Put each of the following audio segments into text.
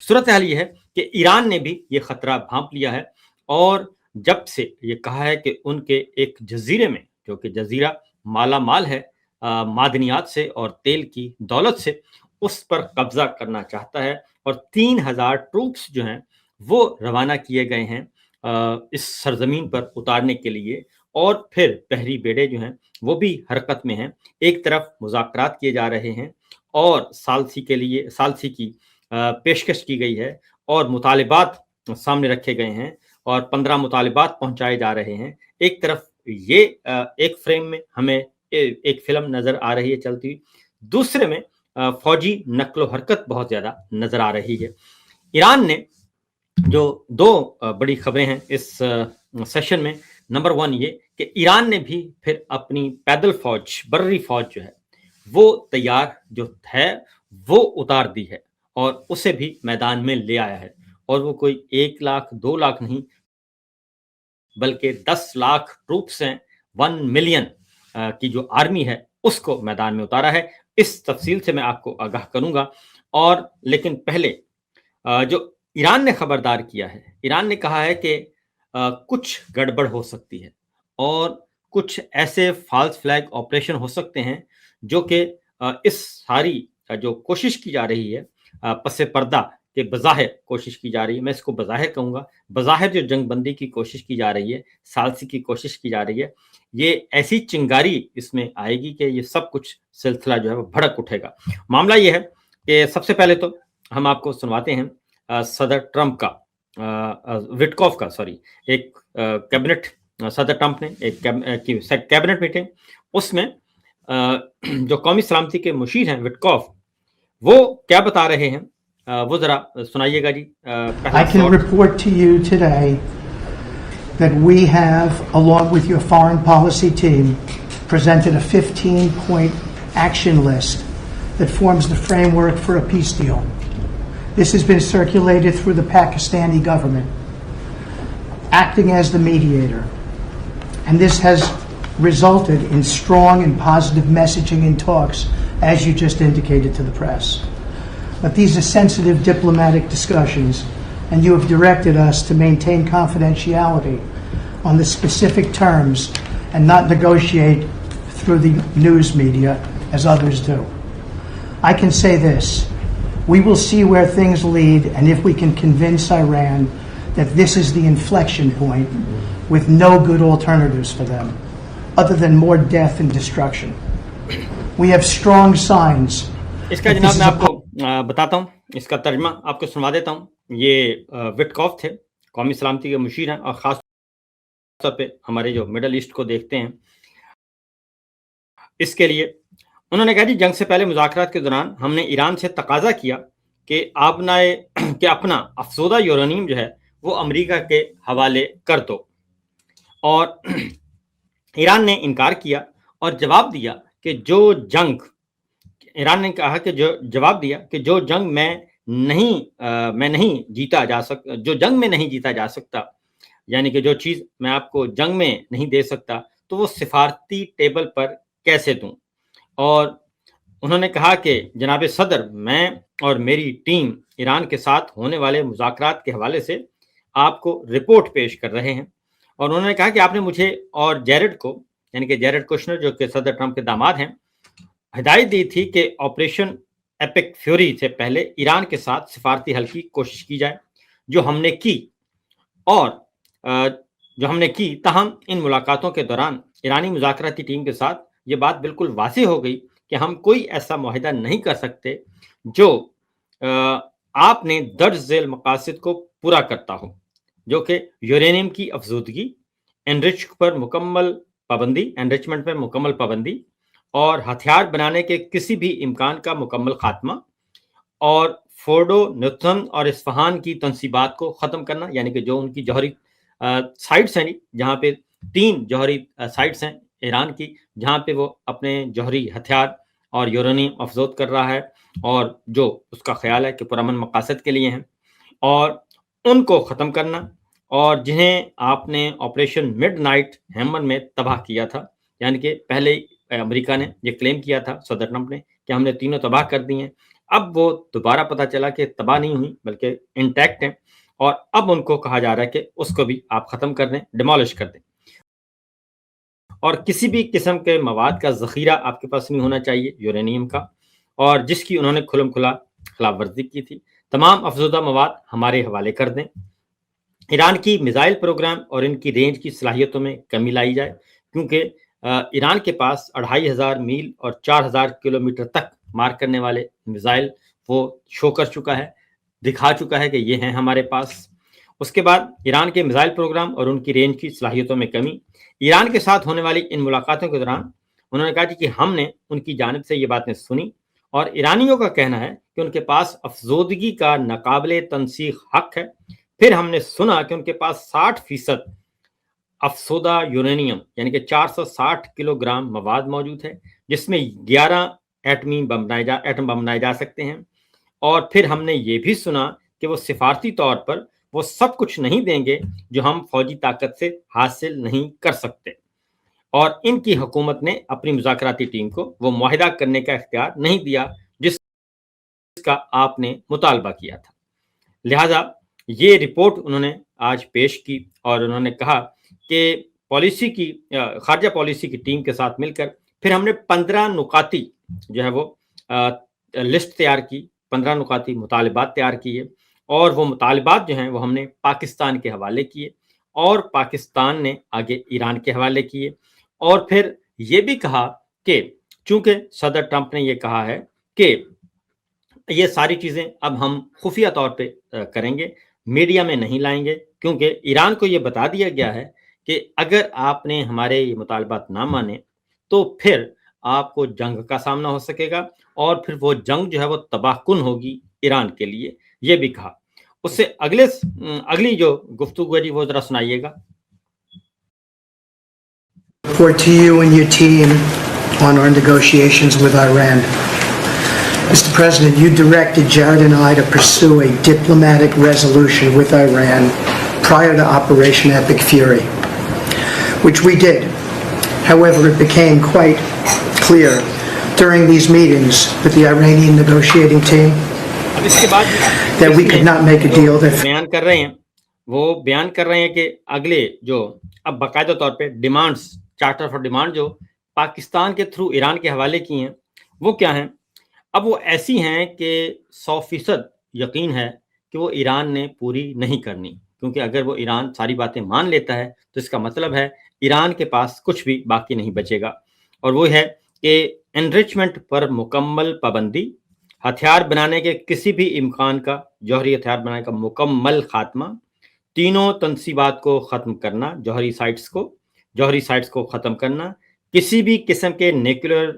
صورتحال یہ ہے کہ ایران نے بھی یہ خطرہ بھانپ لیا ہے، اور جب سے یہ کہا ہے کہ ان کے ایک جزیرے میں، جو کہ جزیرہ مالا مال ہے معدنیات سے اور تیل کی دولت سے، اس پر قبضہ کرنا چاہتا ہے، اور 3,000 ٹروپس جو ہیں وہ روانہ کیے گئے ہیں اس سرزمین پر اتارنے کے لیے، اور پھر بحری بیڑے جو ہیں وہ بھی حرکت میں ہیں۔ ایک طرف مذاکرات کیے جا رہے ہیں، اور ثالثی کی پیشکش کی گئی ہے، اور مطالبات سامنے رکھے گئے ہیں، اور 15 مطالبات پہنچائے جا رہے ہیں۔ ایک طرف یہ ایک فریم میں ہمیں ایک فلم نظر آ رہی ہے چلتی ہوئی، دوسرے میں فوجی نقل و حرکت بہت زیادہ نظر آ رہی ہے۔ ایران نے جو دو بڑی خبریں ہیں اس سیشن میں، نمبر 1 یہ کہ ایران نے بھی پھر اپنی پیدل فوج، بری فوج جو ہے وہ تیار جو ہے وہ اتار دی ہے، اور اسے بھی میدان میں لے آیا ہے، اور وہ کوئی 1 لاکھ 2 لاکھ نہیں بلکہ 10 لاکھ ٹروپس ہیں، 1 ملین کی جو آرمی ہے اس کو میدان میں اتارا ہے۔ اس تفصیل سے میں آپ کو آگاہ کروں گا، اور لیکن پہلے جو ایران نے خبردار کیا ہے، ایران نے کہا ہے کہ کچھ گڑبڑ ہو سکتی ہے، اور کچھ ایسے فالس فلیگ آپریشن ہو سکتے ہیں جو کہ اس ساری جو کوشش کی جا رہی ہے پس پردہ کہ بظاہر کوشش کی جا رہی ہے، میں اس کو بظاہر کہوں گا، بظاہر جو جنگ بندی کی کوشش کی جا رہی ہے، ثالثی کی کوشش کی جا رہی ہے، یہ ایسی چنگاری اس میں آئے گی کہ یہ سب کچھ سلسلہ جو ہے وہ بھڑک اٹھے گا۔ معاملہ یہ ہے کہ سب سے پہلے تو ہم آپ کو سنواتے ہیں صدر ٹرمپ کا وٹکوف کا ایک کیبنٹ، صدر ٹرمپ نے ایک کیبنٹ میٹنگ، اس میں جو قومی سلامتی کے مشیر ہیں وٹکوف، وہ کیا بتا رہے ہیں وہ ذرا سنائیے گا جی۔ I can report to you today that we have, along with your foreign policy team, presented a 15-point action list that forms the framework for a peace deal. This has been circulated through the Pakistani government, acting as the mediator. And this has resulted in strong and positive messaging in talks, as you just indicated to the press. But these are sensitive diplomatic discussions, and you have directed us to maintain confidentiality on the specific terms and not negotiate through the news media as others do. I can say this: we will see where things lead, and if we can convince Iran that this is the inflection point with no good alternatives for them other than more death and destruction. We have strong signs. اس کا جناب میں آپ کو بتاتا ہوں، اس کا ترجمہ آپ کو سنوا دیتا ہوں۔ یہ وٹکوف تھے، قومی سلامتی کے مشیر ہیں، اور خاص طور پہ ہمارے جو مڈل ایسٹ کو دیکھتے ہیں، اس کے لیے انہوں نے کہا جی جنگ سے پہلے مذاکرات کے دوران ہم نے ایران سے تقاضا کیا کہ اپنا افزودہ یورانیم جو ہے وہ امریکہ کے حوالے کر دو، اور ایران نے انکار کیا، اور جواب دیا کہ جو جنگ میں نہیں جیتا جا سکتا، جو جنگ میں نہیں جیتا جا سکتا، یعنی کہ جو چیز میں آپ کو جنگ میں نہیں دے سکتا تو وہ سفارتی ٹیبل پر کیسے دوں۔ اور انہوں نے کہا کہ جناب صدر، میں اور میری ٹیم ایران کے ساتھ ہونے والے مذاکرات کے حوالے سے آپ کو رپورٹ پیش کر رہے ہیں، اور انہوں نے کہا کہ آپ نے مجھے اور جیرڈ کو، یعنی کہ جیرڈ کوشنر جو کہ صدر ٹرمپ کے داماد ہیں، ہدایت دی تھی کہ آپریشن ایپک فیوری سے پہلے ایران کے ساتھ سفارتی حل کی کوشش کی جائے، جو ہم نے کی تاہم ان ملاقاتوں کے دوران ایرانی مذاکراتی ٹیم کے ساتھ یہ بات بالکل واضح ہو گئی کہ ہم کوئی ایسا معاہدہ نہیں کر سکتے جو آپ نے درج ذیل مقاصد کو پورا کرتا ہو، جو کہ یورینیم کی افزودگی، انرچمنٹ پر مکمل پابندی، اور ہتھیار بنانے کے کسی بھی امکان کا مکمل خاتمہ، اور فورڈو، نتن اور اصفہان کی تنصیبات کو ختم کرنا، یعنی کہ جو ان کی جوہری سائٹس ہیں، جہاں پہ 3 جوہری سائٹس ہیں ایران کی، جہاں پہ وہ اپنے جوہری ہتھیار اور یورینیم افزود کر رہا ہے، اور جو اس کا خیال ہے کہ پرامن مقاصد کے لیے ہیں، اور ان کو ختم کرنا، اور جنہیں آپ نے آپریشن مڈ نائٹ ہیمن میں تباہ کیا تھا، یعنی کہ پہلے امریکہ نے یہ کلیم کیا تھا، صدر ٹرمپ نے، کہ ہم نے تینوں تباہ کر دی ہیں، اب وہ دوبارہ پتہ چلا کہ تباہ نہیں ہوئی بلکہ انٹیکٹ ہیں، اور اب ان کو کہا جا رہا ہے کہ اس کو بھی آپ ختم کر دیں، ڈیمالش کر دیں، اور کسی بھی قسم کے مواد کا ذخیرہ آپ کے پاس نہیں ہونا چاہیے یورینیم کا، اور جس کی انہوں نے کھلم کھلا خلاف ورزی کی تھی۔ تمام افزودہ مواد ہمارے حوالے کر دیں۔ ایران کی میزائل پروگرام اور ان کی رینج کی صلاحیتوں میں کمی لائی جائے، کیونکہ ایران کے پاس 2500 میل اور 4000 کلومیٹر تک مار کرنے والے میزائل وہ شو کر چکا ہے، دکھا چکا ہے کہ یہ ہیں ہمارے پاس۔ اس کے بعد ایران کے میزائل پروگرام اور ان کی رینج کی صلاحیتوں میں کمی۔ ایران کے ساتھ ہونے والی ان ملاقاتوں کے دوران انہوں نے کہا کہ ہم نے ان کی جانب سے یہ باتیں سنی، اور ایرانیوں کا کہنا ہے کہ ان کے پاس افزودگی کا ناقابل تنسیق حق ہے۔ پھر ہم نے سنا کہ ان کے پاس 60% افسودہ یورینیم یعنی کہ 460 کلو گرام مواد موجود ہے، جس میں 11 ایٹم بم بنائے جا سکتے ہیں۔ اور پھر ہم نے یہ بھی سنا کہ وہ سفارتی طور پر وہ سب کچھ نہیں دیں گے جو ہم فوجی طاقت سے حاصل نہیں کر سکتے، اور ان کی حکومت نے اپنی مذاکراتی ٹیم کو وہ معاہدہ کرنے کا اختیار نہیں دیا جس کا آپ نے مطالبہ کیا تھا۔ لہذا یہ رپورٹ انہوں نے آج پیش کی، اور انہوں نے کہا کہ خارجہ پالیسی کی ٹیم کے ساتھ مل کر پھر ہم نے 15 نکاتی جو ہے وہ لسٹ تیار کی، 15 نکاتی مطالبات تیار کیے، اور وہ مطالبات جو ہیں وہ ہم نے پاکستان کے حوالے کیے، اور پاکستان نے آگے ایران کے حوالے کیے، اور پھر یہ بھی کہا کہ چونکہ صدر ٹرمپ نے یہ کہا ہے کہ یہ ساری چیزیں اب ہم خفیہ طور پہ کریں گے، میڈیا میں نہیں لائیں گے، کیونکہ ایران کو یہ بتا دیا گیا ہے کہ اگر آپ نے ہمارے یہ مطالبات نہ مانے تو پھر آپ کو جنگ کا سامنا ہو سکے گا، اور پھر وہ جنگ جو ہے وہ تباہ کن ہوگی ایران کے لیے، یہ بھی کہا۔ اس سے اگلی جو گفتگو ہے جی وہ ذرا سنائیے گا۔ Report to you and your team on our negotiations with Iran. Mr. President, you directed Jared and I to pursue a diplomatic resolution with Iran prior to Operation Epic Fury, which we did. However, it became quite clear during these meetings with the Iranian negotiating team that we could not make a deal that بیان کر رہے ہیں کہ اگلے جو اب باقاعدہ طور پہ ڈیمانڈز، چارٹر فار ڈیمانڈ جو پاکستان کے تھرو ایران کے حوالے کی ہیں، وہ کیا ہیں؟ اب وہ ایسی ہیں کہ 100% یقین ہے کہ وہ ایران نے پوری نہیں کرنی، کیونکہ اگر وہ ایران ساری باتیں مان لیتا ہے تو اس کا مطلب ہے ایران کے پاس کچھ بھی باقی نہیں بچے گا، اور وہ ہے کہ انریچمنٹ پر مکمل پابندی، ہتھیار بنانے کے کسی بھی امکان کا، جوہری ہتھیار بنانے کا مکمل خاتمہ، تینوں تنصیبات کو ختم کرنا، جوہری سائٹس کو ختم کرنا، کسی بھی قسم کے نیوکلیئر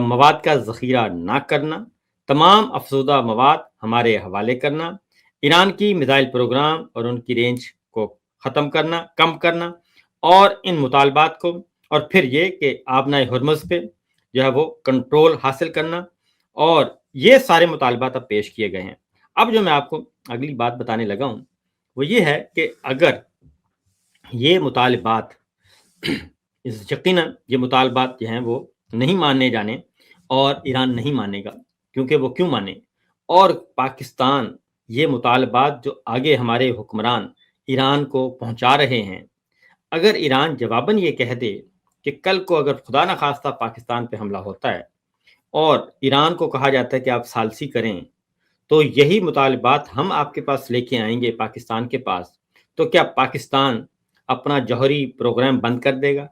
مواد کا ذخیرہ نہ کرنا، تمام افزودہ مواد ہمارے حوالے کرنا، ایران کی میزائل پروگرام اور ان کی رینج کو ختم کرنا، کم کرنا، اور ان مطالبات کو، اور پھر یہ کہ آبنائے ہرمز پہ جو ہے وہ کنٹرول حاصل کرنا، اور یہ سارے مطالبات اب پیش کیے گئے ہیں۔ اب جو میں آپ کو اگلی بات بتانے لگا ہوں وہ یہ ہے کہ اگر یہ مطالبات یقیناً یہ مطالبات جو ہیں وہ نہیں ماننے جانے، اور ایران نہیں مانے گا، کیونکہ وہ کیوں مانے، اور پاکستان یہ مطالبات جو آگے ہمارے حکمران ایران کو پہنچا رہے ہیں، اگر ایران جواباً یہ کہہ دے کہ کل کو اگر خدا نخواستہ پاکستان پہ حملہ ہوتا ہے اور ایران کو کہا جاتا ہے کہ آپ ثالثی کریں، تو یہی مطالبات ہم آپ کے پاس لے کے آئیں گے پاکستان کے پاس، تو کیا پاکستان اپنا جوہری پروگرام بند کر دے گا؟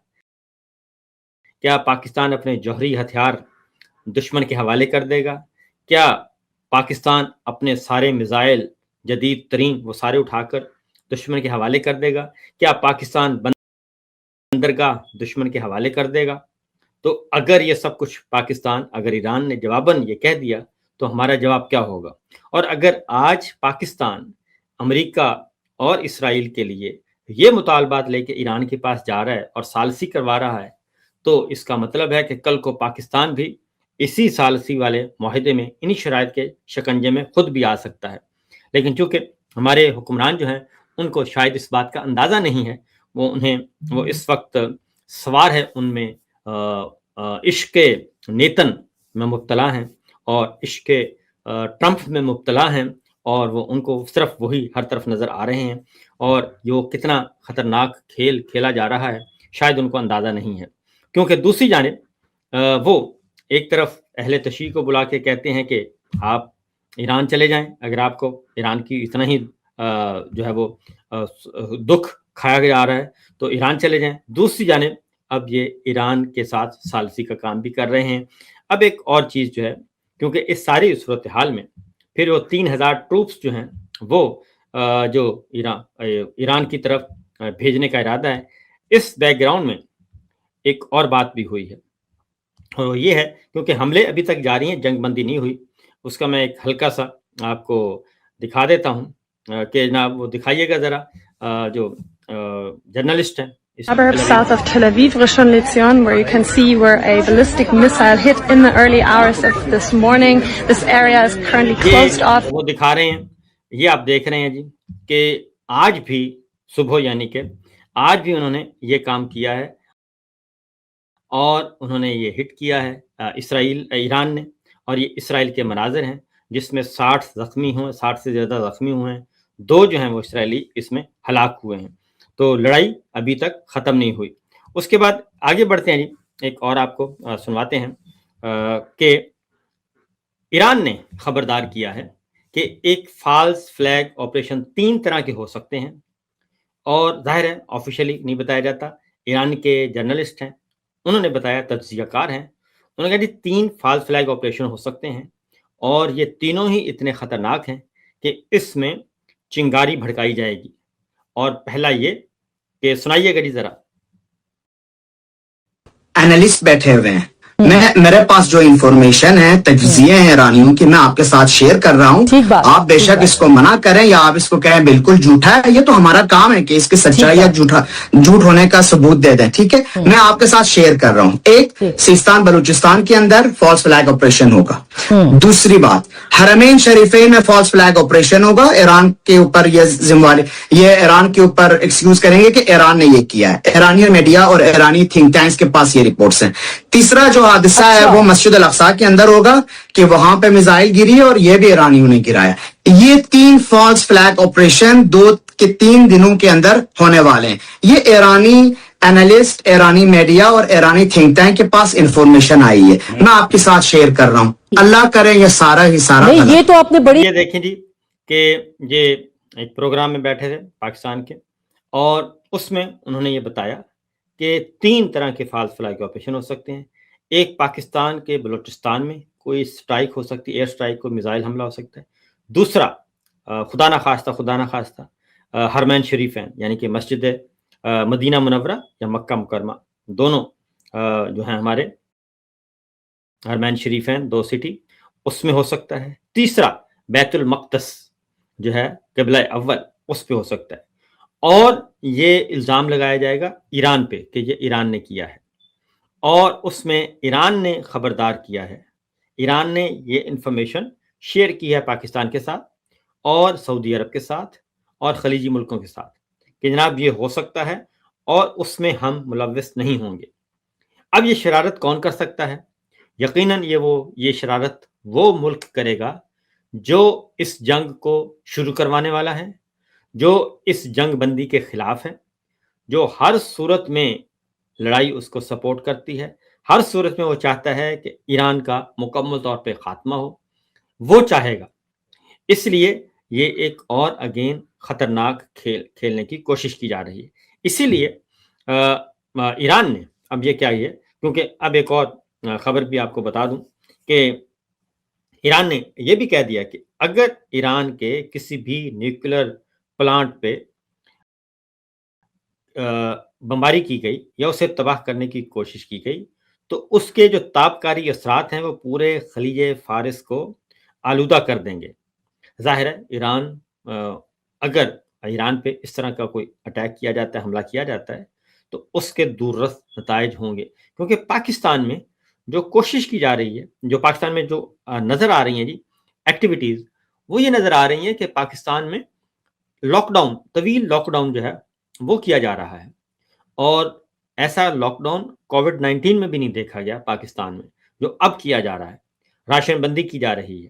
کیا پاکستان اپنے جوہری ہتھیار دشمن کے حوالے کر دے گا؟ کیا پاکستان اپنے سارے میزائل جدید ترین وہ سارے اٹھا کر دشمن کے حوالے کر دے گا؟ کیا پاکستان بندرگاہ دشمن کے حوالے کر دے گا؟ تو اگر یہ سب کچھ پاکستان، اگر ایران نے جواباً یہ کہہ دیا تو ہمارا جواب کیا ہوگا؟ اور اگر آج پاکستان امریکہ اور اسرائیل کے لیے یہ مطالبات لے کے ایران کے پاس جا رہا ہے اور ثالثی کروا رہا ہے، تو اس کا مطلب ہے کہ کل کو پاکستان بھی اسی ثالثی والے معاہدے میں انہی شرائط کے شکنجے میں خود بھی آ سکتا ہے۔ لیکن چونکہ ہمارے حکمران جو ہیں ان کو شاید اس بات کا اندازہ نہیں ہے، وہ اس وقت سوار ہے ان میں عشق نیتن میں مبتلا ہیں، اور عشق ٹرمپ میں مبتلا ہیں اور وہ ان کو صرف وہی ہر طرف نظر آ رہے ہیں، اور یہ کتنا خطرناک کھیل کھیلا جا رہا ہے شاید ان کو اندازہ نہیں ہے، کیونکہ دوسری جانب وہ ایک طرف اہل تشیع کو بلا کے کہتے ہیں کہ آپ ایران چلے جائیں، اگر آپ کو ایران کی اتنا ہی جو ہے وہ دکھ کھایا جا رہا ہے تو ایران چلے جائیں، دوسری جانب اب یہ ایران کے ساتھ ثالثی کا کام بھی کر رہے ہیں۔ اب ایک اور چیز جو ہے، کیونکہ اس ساری صورتحال میں پھر وہ 3000 ٹروپس جو ہیں وہ جو ایران کی طرف بھیجنے کا ارادہ ہے، اس بیک گراؤنڈ میں ایک اور بات بھی ہوئی ہے، اور یہ ہے کیونکہ حملے ابھی تک جاری ہیں، جنگ بندی نہیں ہوئی، اس کا میں ایک ہلکا سا آپ کو دکھا دیتا ہوں کہ جناب وہ دکھائیے گا ذرا جو جرنلسٹ ہیں Suburbs south of Tel Aviv, Rishon LeZion, where you can see where a ballistic missile hit in the early hours of this morning. This area is currently closed off. وہ دکھا رہے ہیں، یہ آپ دیکھ رہے ہیں جی کہ آج بھی صبح یعنی کہ آج بھی انہوں نے یہ کام کیا ہے اور انہوں نے یہ ہٹ کیا ہے ایران نے، اور یہ اسرائیل کے مناظر ہیں جس میں 60 زخمی ہوئے، 60 سے زیادہ زخمی ہوئے ہیں، 2 جو ہیں وہ اسرائیلی اس میں ہلاک ہوئے ہیں، تو لڑائی ابھی تک ختم نہیں ہوئی۔ اس کے بعد آگے بڑھتے ہیں جی، ایک اور آپ کو سنواتے ہیں کہ ایران نے خبردار کیا ہے کہ ایک فالس فلیگ آپریشن 3 طرح کے ہو سکتے ہیں، اور ظاہر ہے آفیشیلی نہیں بتایا جاتا، ایران کے جرنلسٹ ہیں انہوں نے بتایا، تجزیہ کار ہیں، انہوں نے کہا جی 3 فالس فلیگ آپریشن ہو سکتے ہیں، اور یہ تینوں ہی اتنے خطرناک ہیں کہ اس میں چنگاری بھڑکائی جائے گی۔ اور پہلا یہ کہ سنائیے گا جی ذرا۔ اینالسٹ بیٹھے ہوئے ہیں، میرے پاس جو انفارمیشن ہے، تجزیے ہیں ایرانیوں کی، میں آپ کے ساتھ شیئر کر رہا ہوں۔ آپ بے شک اس کو منع کریں یا آپ اس کو کہیں بالکل جھوٹا ہے، یہ تو ہمارا کام ہے کہ اس کی سچائی یا جھوٹ ہونے کا ثبوت دے دیں، ٹھیک ہے؟ میں آپ کے ساتھ شیئر کر رہا ہوں۔ ایک، سیستان بلوچستان کے اندر فالس فلیگ آپریشن ہوگا۔ دوسری بات، حرمین شریفین میں فالس فلیگ آپریشن ہوگا، ایران کے اوپر یہ ذمہ داری، یہ ایران کے اوپر ایکسکیوز کریں گے کہ ایران نے یہ کیا ہے، ایرانی میڈیا اور ایرانی تھنک ٹینکس کے پاس یہ رپورٹس ہیں۔ تیسرا جو حادثہ ہے وہ مسجد الاقصی کے اندر ہوگا کہ وہاں پہ میزائل گری اور یہ بھی ایرانیوں نے گرایا۔ یہ 3 فالس فلیگ آپریشن 2 کے 3 دنوں کے اندر ہونے والے ہیں۔ یہ ایرانی اینالسٹ، ایرانی میڈیا اور ایرانی تھنک ٹینک کے پاس انفارمیشن آئی ہے، میں آپ کے ساتھ شیئر کر رہا ہوں۔ اللہ کرے یہ سارا ہی سارا نہیں، یہ تو آپ نے بڑی یہ دیکھیں جی کہ یہ ایک پروگرام میں بیٹھے تھے پاکستان کے، اور اس میں انہوں نے یہ بتایا کہ 3 طرح کے فالس فلیگ آپریشن ہو سکتے ہیں۔ ایک پاکستان کے بلوچستان میں کوئی سٹرائک ہو سکتی ہے، ایئر سٹرائک، کوئی میزائل حملہ ہو سکتا ہے۔ دوسرا خدا نہ خواستہ حرمین شریفین یعنی کہ مسجد مدینہ منورہ یا مکہ مکرمہ، دونوں جو ہیں ہمارے حرمین شریفین 2 سٹی، اس میں ہو سکتا ہے۔ تیسرا بیت المقدس جو ہے قبلہ اول، اس پہ ہو سکتا ہے، اور یہ الزام لگایا جائے گا ایران پہ کہ یہ ایران نے کیا ہے، اور اس میں ایران نے خبردار کیا ہے، ایران نے یہ انفارمیشن شیئر کی ہے پاکستان کے ساتھ اور سعودی عرب کے ساتھ اور خلیجی ملکوں کے ساتھ کہ جناب یہ ہو سکتا ہے اور اس میں ہم ملوث نہیں ہوں گے۔ اب یہ شرارت کون کر سکتا ہے؟ یقیناً یہ شرارت وہ ملک کرے گا جو اس جنگ کو شروع کروانے والا ہے، جو اس جنگ بندی کے خلاف ہے، جو ہر صورت میں لڑائی اس کو سپورٹ کرتی ہے، ہر صورت میں وہ چاہتا ہے کہ ایران کا مکمل طور پہ خاتمہ ہو، وہ چاہے گا۔ اس لیے یہ ایک اور اگین خطرناک کھیل کھیلنے کی کوشش کی جا رہی ہے۔ اسی لیے ایران نے اب یہ کیا ہے، کیونکہ اب ایک اور خبر بھی آپ کو بتا دوں کہ ایران نے یہ بھی کہہ دیا کہ اگر ایران کے کسی بھی نیوکلر پلانٹ پہ بمباری کی گئی یا اسے تباہ کرنے کی کوشش کی گئی تو اس کے جو تابکاری اثرات ہیں وہ پورے خلیج فارس کو آلودہ کر دیں گے۔ ظاہر ہے ایران اگر ایران پہ اس طرح کا کوئی اٹیک کیا جاتا ہے، حملہ کیا جاتا ہے، تو اس کے دوررس نتائج ہوں گے، کیونکہ پاکستان میں جو کوشش کی جا رہی ہے، جو پاکستان میں جو نظر آ رہی ہیں جی ایکٹیویٹیز، وہ یہ نظر آ رہی ہیں کہ پاکستان میں لاک ڈاؤن، طویل لاک ڈاؤن جو ہے وہ کیا جا رہا ہے، اور ایسا لاک ڈاؤن کووڈ-19 میں بھی نہیں دیکھا گیا پاکستان میں جو اب کیا جا رہا ہے۔ راشن بندی کی جا رہی ہے،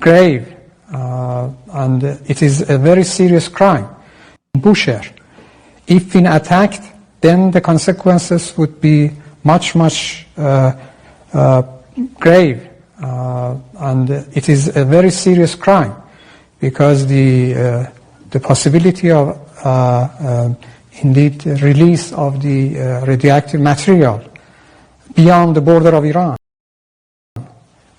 Grave, and it is a very serious crime. Bushehr, if been attacked, then the consequences would be much grave, and it is a very serious crime because the possibility of indeed release of the radioactive material beyond the border of Iran.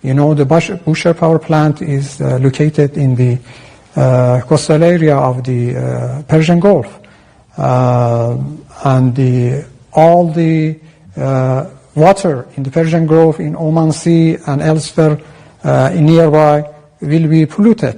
You know, the Bushehr power plant is located in the coastal area of the Persian Gulf, and all the water in the Persian Gulf, in Oman Sea and elsewhere nearby will be polluted.